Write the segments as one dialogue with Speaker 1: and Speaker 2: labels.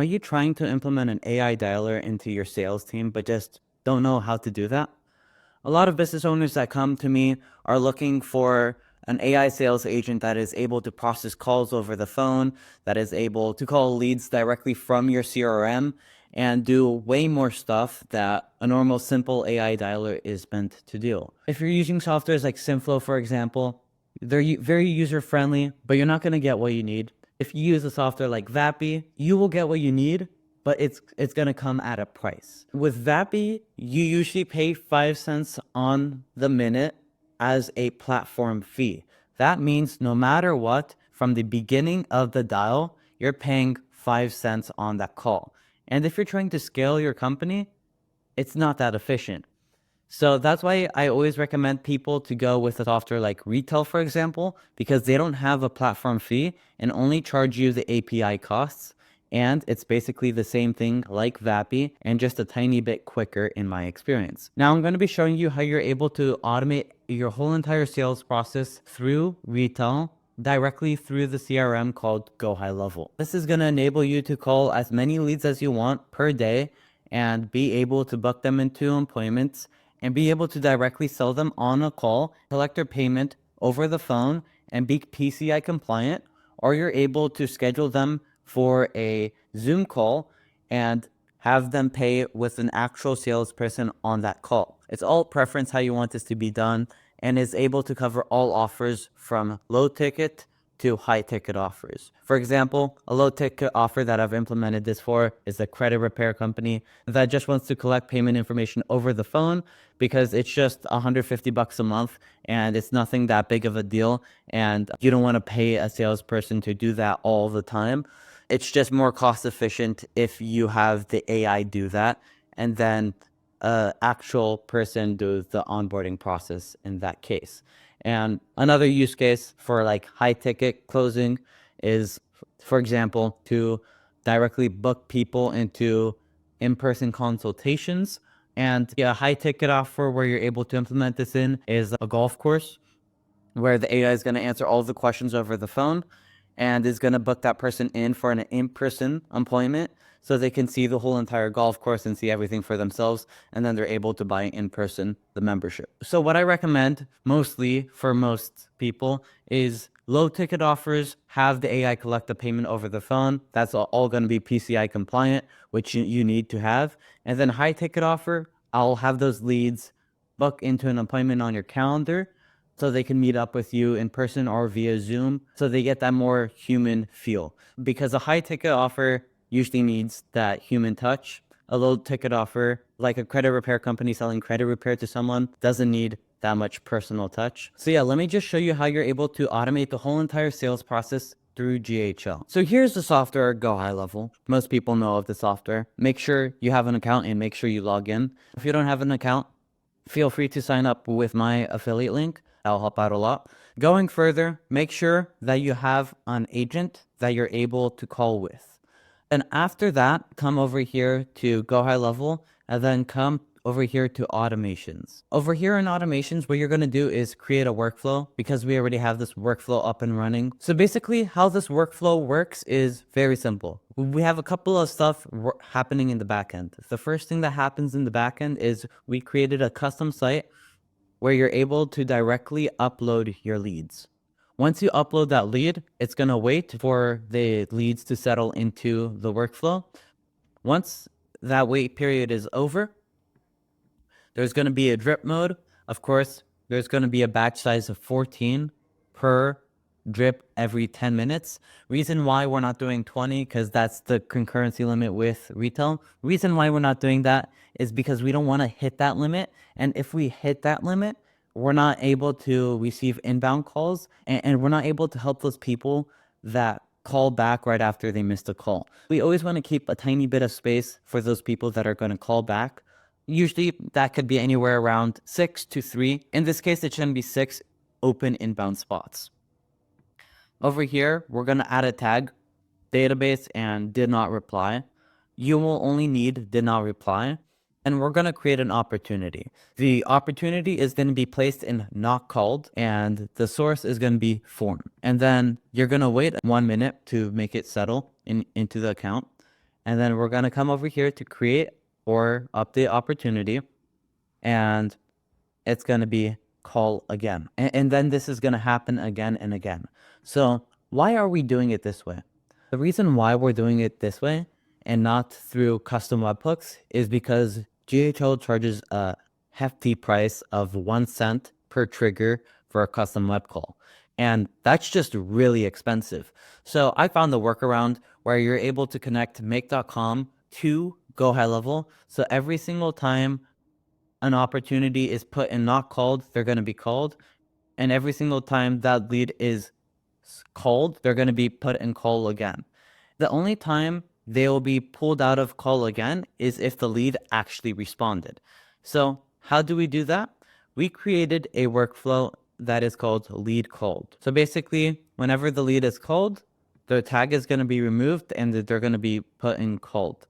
Speaker 1: Are you trying to implement an AI dialer into your sales team, but just don't know how to do that? A lot of business owners that come to me are looking for an AI sales agent that is able to process calls over the phone, that is able to call leads directly from your CRM and do way more stuff that a normal simple AI dialer is meant to do. If you're using softwares like Simflow, for example, they're very user-friendly, but you're not going to get what you need. If you use a software like Vappy, you will get what you need, but it's going to come at a price. With Vappy, you usually pay 5 cents on the minute as a platform fee. That means no matter what, from the beginning of the dial, you're paying 5 cents on that call. And if you're trying to scale your company, it's not that efficient. So that's why I always recommend people to go with a software like Retail, for example, because they don't have a platform fee and only charge you the API costs. And it's basically the same thing like Vappy and just a tiny bit quicker in my experience. Now I'm going to be showing you how you're able to automate your whole entire sales process through Retail directly through the CRM called Go High Level. This is going to enable you to call as many leads as you want per day and be able to book them into appointments and be able to directly sell them on a call, collect their payment over the phone, and be PCI compliant, or you're able to schedule them for a Zoom call and have them pay with an actual salesperson on that call. It's all preference how you want this to be done and is able to cover all offers from low ticket to high ticket offers. For example, a low ticket offer that I've implemented this for is a credit repair company that just wants to collect payment information over the phone because it's just $150 a month and it's nothing that big of a deal. And you don't want to pay a salesperson to do that all the time. It's just more cost efficient if you have the AI do that and then an actual person do the onboarding process in that case. And another use case for like high ticket closing is, for example, to directly book people into in-person consultations. And a high ticket offer where you're able to implement this in is a golf course where the AI is going to answer all the questions over the phone and is going to book that person in for an in-person appointment so they can see the whole entire golf course and see everything for themselves, and then they're able to buy in person the membership. So what I recommend mostly for most people is low ticket offers, have the AI collect the payment over the phone. That's all going to be PCI compliant, which you need to have. And then high ticket offer, I'll have those leads book into an appointment on your calendar so they can meet up with you in person or via Zoom, so they get that more human feel. Because a high ticket offer usually needs that human touch. A low ticket offer, like a credit repair company selling credit repair to someone, doesn't need that much personal touch. So yeah, let me just show you how you're able to automate the whole entire sales process through GHL. So here's the software, Go High Level. Most people know of the software. Make sure you have an account and make sure you log in. If you don't have an account, feel free to sign up with my affiliate link. That'll help out a lot. Going further, make sure that you have an agent that you're able to call with. And after that, come over here to Go High Level and then come over here to automations. Over here in automations, what you're going to do is create a workflow because we already have this workflow up and running. So basically how this workflow works is very simple. We have a couple of stuff happening in the backend. The first thing that happens in the backend is we created a custom site where you're able to directly upload your leads. Once you upload that lead, it's going to wait for the leads to settle into the workflow. Once that wait period is over, there's going to be a drip mode. Of course, there's going to be a batch size of 14 per drip every 10 minutes. Reason why we're not doing 20, because that's the concurrency limit with Retail. Reason why we're not doing that is because we don't want to hit that limit. And if we hit that limit, we're not able to receive inbound calls and we're not able to help those people that call back right after they missed a call. We always want to keep a tiny bit of space for those people that are going to call back. Usually that could be anywhere around 6 to 3. In this case, it shouldn't be 6 open inbound spots. Over here, we're going to add a tag, database and did not reply. You will only need did not reply. And we're going to create an opportunity. The opportunity is going to be placed in not called and the source is going to be form. And then you're going to wait 1 minute to make it settle into the account. And then we're going to come over here to create or update opportunity. And it's going to be call again. And then this is going to happen again and again. So why are we doing it this way? The reason why we're doing it this way and not through custom webhooks is because GHL charges a hefty price of 1 cent per trigger for a custom web call. And that's just really expensive. So I found the workaround where you're able to connect make.com to Go High Level. So every single time an opportunity is put in not called, they're going to be called. And every single time that lead is called, they're going to be put in call again. The only time they will be pulled out of call again is if the lead actually responded. So how do we do that? We created a workflow that is called lead called. So basically, whenever the lead is called, the tag is going to be removed and they're going to be put in called.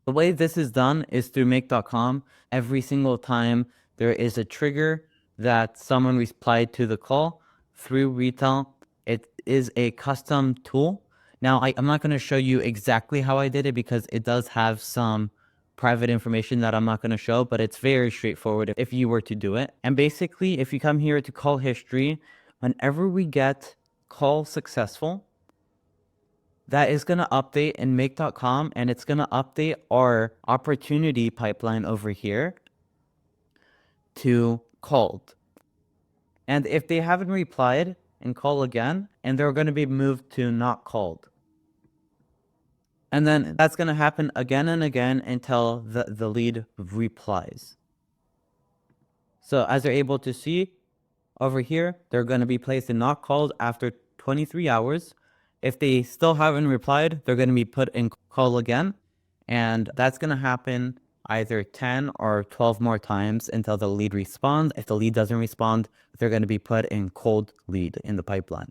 Speaker 1: The way this is done is through make.com. Every single time there is a trigger that someone replied to the call through retail, it is a custom tool. Now, I'm not going to show you exactly how I did it because it does have some private information that I'm not going to show, but it's very straightforward if you were to do it. And basically, if you come here to call history, whenever we get call successful, that is going to update in make.com, and it's going to update our opportunity pipeline over here to called. And if they haven't replied and call again, and they're going to be moved to not called. And then that's going to happen again and again until the lead replies. So as you're able to see over here, they're going to be placed in not called after 23 hours. If they still haven't replied, they're going to be put in call again. And that's going to happen either 10 or 12 more times until the lead responds. If the lead doesn't respond, they're going to be put in cold lead in the pipeline.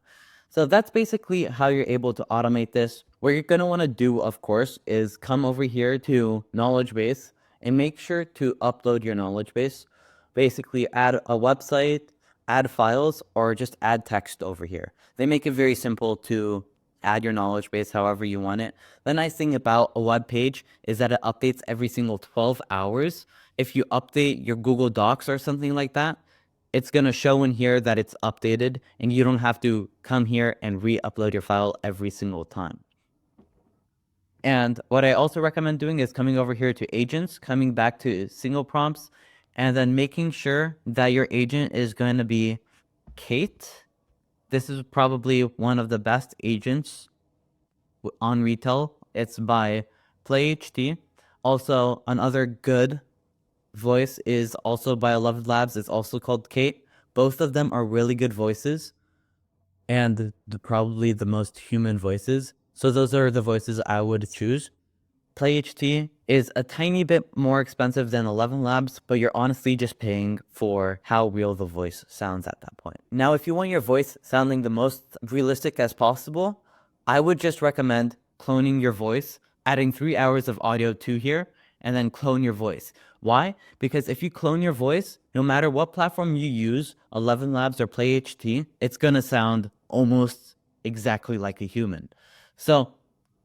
Speaker 1: So that's basically how you're able to automate this. What you're going to want to do, of course, is come over here to knowledge base and make sure to upload your knowledge base. Basically add a website, add files, or just add text over here. They make it very simple to add your knowledge base however you want it. The nice thing about a web page is that it updates every single 12 hours. If you update your Google Docs or something like that, it's going to show in here that it's updated, and you don't have to come here and re-upload your file every single time. And what I also recommend doing is coming over here to agents, coming back to single prompts, and then making sure that your agent is going to be Kate. This is probably one of the best agents on retail. It's by PlayHT. Also, another good voice is also by 11 Labs. It's also called Kate. Both of them are really good voices and probably the most human voices. So those are the voices I would choose. PlayHT is a tiny bit more expensive than 11 Labs, but you're honestly just paying for how real the voice sounds at that point. Now, if you want your voice sounding the most realistic as possible, I would just recommend cloning your voice, adding 3 hours of audio to here, and then clone your voice. Why? Because if you clone your voice, no matter what platform you use, 11 Labs or PlayHT, it's going to sound almost exactly like a human. So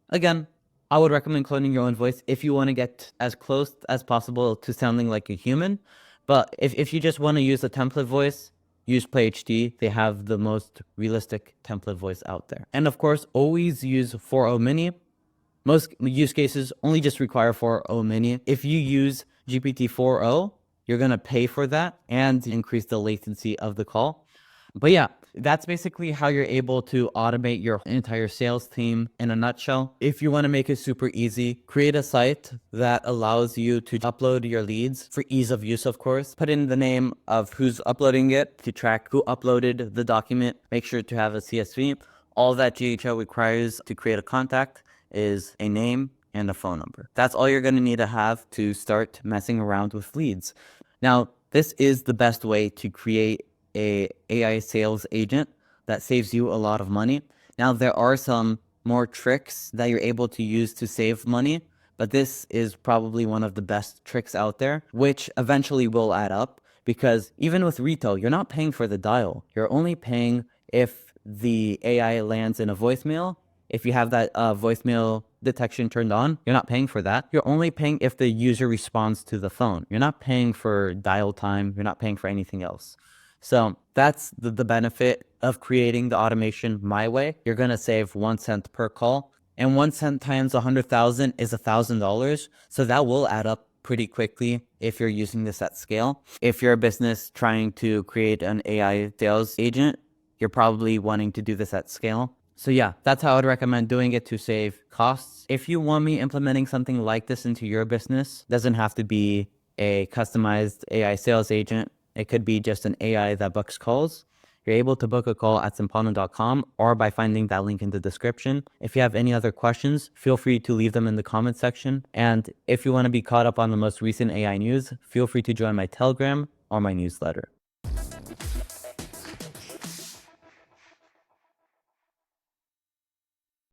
Speaker 1: again, I would recommend cloning your own voice if you want to get as close as possible to sounding like a human. But if you just want to use a template voice, use PlayHT. They have the most realistic template voice out there. And of course, always use 4.0 Mini. Most use cases only just require 4.0 Mini. If you use GPT 4.0, you're going to pay for that and increase the latency of the call. But yeah, that's basically how you're able to automate your entire sales team in a nutshell. If you want to make it super easy, create a site that allows you to upload your leads for ease of use, of course. Put in the name of who's uploading it to track who uploaded the document. Make sure to have a CSV. All that GHL requires to create a contact is a name and a phone number. That's all you're going to need to have to start messing around with leads. Now, this is the best way to create a AI sales agent that saves you a lot of money. Now, there are some more tricks that you're able to use to save money, but this is probably one of the best tricks out there, which eventually will add up, because even with retail, you're not paying for the dial. You're only paying if the AI lands in a voicemail If you have that voicemail detection turned on, you're not paying for that. You're only paying if the user responds to the phone. You're not paying for dial time. You're not paying for anything else. So that's the benefit of creating the automation my way. You're going to save 1 cent per call, and 1 cent times 100,000 is $1,000. So that will add up pretty quickly if you're using this at scale. If you're a business trying to create an AI sales agent, you're probably wanting to do this at scale. So yeah, that's how I'd recommend doing it to save costs. If you want me implementing something like this into your business, doesn't have to be a customized AI sales agent. It could be just an AI that books calls. You're able to book a call at sympana.com or by finding that link in the description. If you have any other questions, feel free to leave them in the comment section. And if you want to be caught up on the most recent AI news, feel free to join my Telegram or my newsletter.